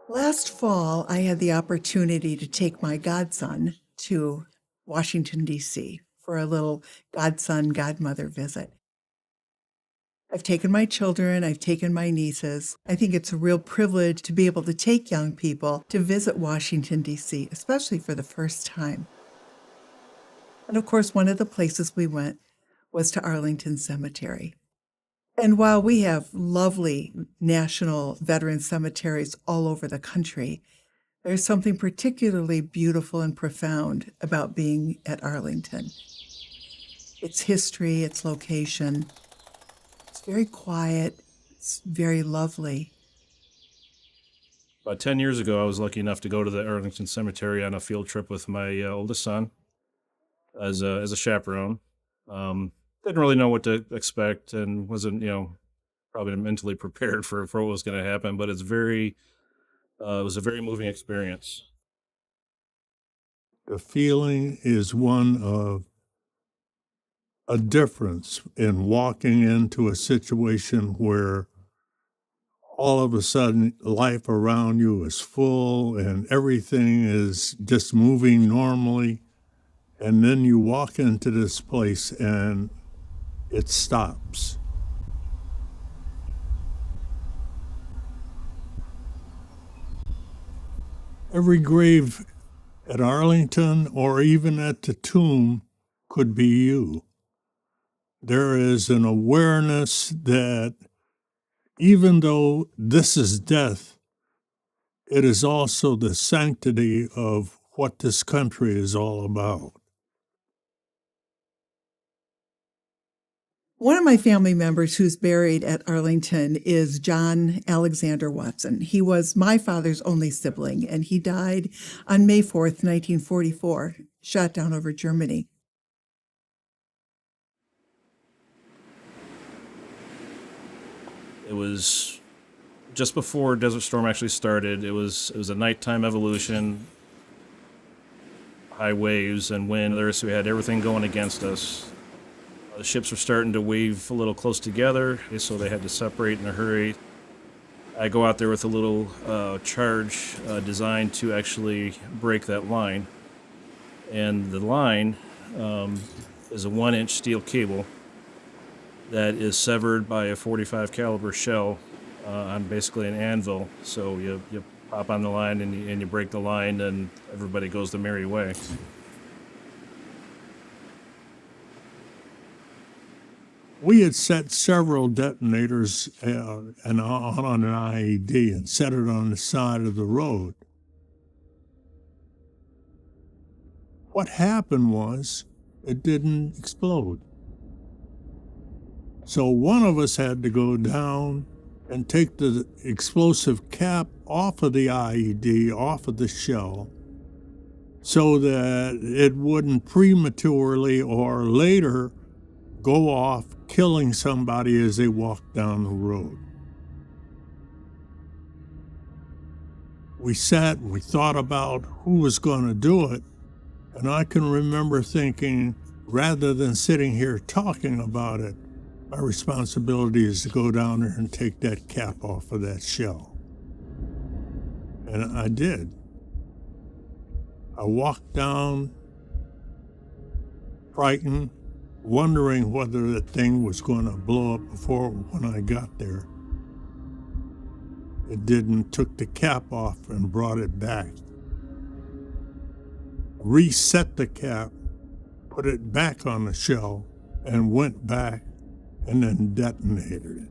Last fall, I had the opportunity to take my godson to Washington, D.C. for a little godson, godmother visit. I've taken my children, I've taken my nieces. I think it's a real privilege to be able to take young people to visit Washington, D.C., especially for the first time. And of course, one of the places we went was to Arlington Cemetery. And while we have lovely national veteran cemeteries all over the country, there's something particularly beautiful and profound about being at Arlington. Its history, its location. It's very quiet. It's very lovely. About 10 years ago, I was lucky enough to go to the Arlington Cemetery on a field trip with my oldest son as a chaperone. Didn't really know what to expect and wasn't, probably mentally prepared for what was going to happen, but it was a very moving experience. The feeling is one of a difference in walking into a situation where all of a sudden life around you is full and everything is just moving normally. And then you walk into this place and it stops. Every grave at Arlington or even at the tomb could be you. There is an awareness that even though this is death, it is also the sanctity of what this country is all about. One of my family members who's buried at Arlington is John Alexander Watson. He was my father's only sibling, and he died on May 4th, 1944, shot down over Germany. It was just before Desert Storm actually started. It was a nighttime evolution, high waves and wind. So we had everything going against us. The ships were starting to weave a little close together, so they had to separate in a hurry. I go out there with a little charge designed to actually break that line. And the line is a 1-inch steel cable that is severed by a .45 caliber shell on basically an anvil. So you pop on the line and you break the line, and everybody goes the merry way. We had set several detonators on an IED and set it on the side of the road. What happened was it didn't explode. So one of us had to go down and take the explosive cap off of the IED, off of the shell, so that it wouldn't prematurely or later go off, killing somebody as they walked down the road. We sat and we thought about who was going to do it, and I can remember thinking, rather than sitting here talking about it, my responsibility is to go down there and take that cap off of that shell. And I did. I walked down, frightened, wondering whether the thing was going to blow up before when I got there. It didn't. Took the cap off and brought it back. Reset the cap, put it back on the shell, and went back and then detonated it.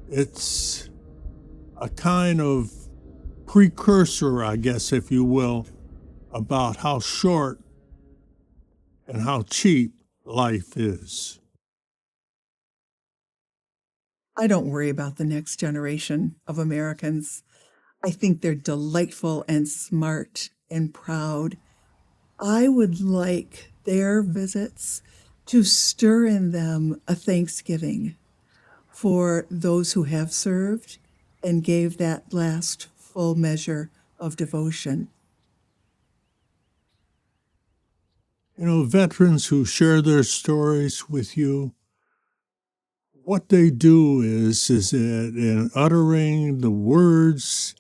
It's a kind of precursor, I guess, if you will, about how short and how cheap life is. I don't worry about the next generation of Americans. I think they're delightful and smart and proud. I would like their visits to stir in them a thanksgiving for those who have served and gave that last full measure of devotion. You know, veterans who share their stories with you, what they do is that in uttering the words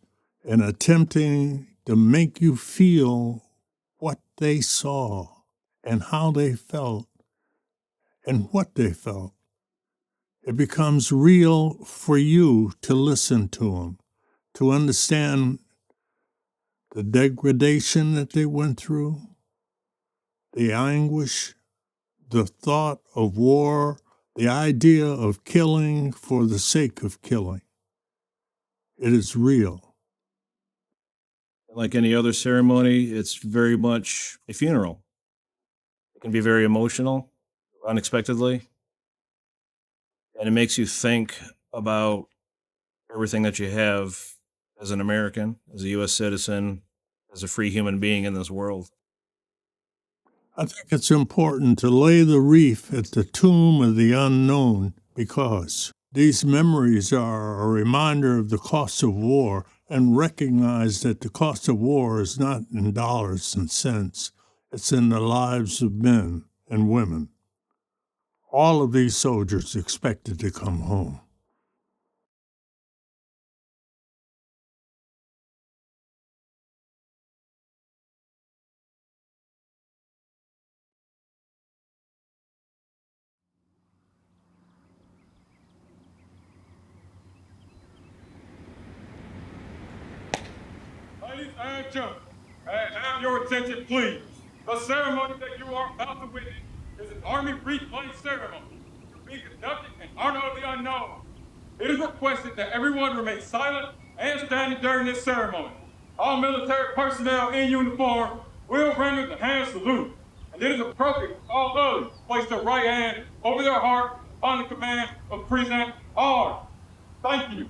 and attempting to make you feel what they saw and how they felt and what they felt. It becomes real for you to listen to them, to understand the degradation that they went through, the anguish, the thought of war, the idea of killing for the sake of killing. It is real. Like any other ceremony, it's very much a funeral. It can be very emotional, unexpectedly, and it makes you think about everything that you have as an American, as a U.S. citizen, as a free human being in this world. I think it's important to lay the wreath at the tomb of the unknown because these memories are a reminder of the cost of war and recognize that the cost of war is not in dollars and cents. It's in the lives of men and women. All of these soldiers expected to come home. Ladies and gentlemen, may I have your attention, please? The ceremony that you are about to witness is an Army reclaim ceremony to be conducted in honor of the unknown. It is requested that everyone remain silent and standing during this ceremony. All military personnel in uniform will render the hand salute, and it is appropriate for all others to place their right hand over their heart upon the command of Present Arms. Thank you.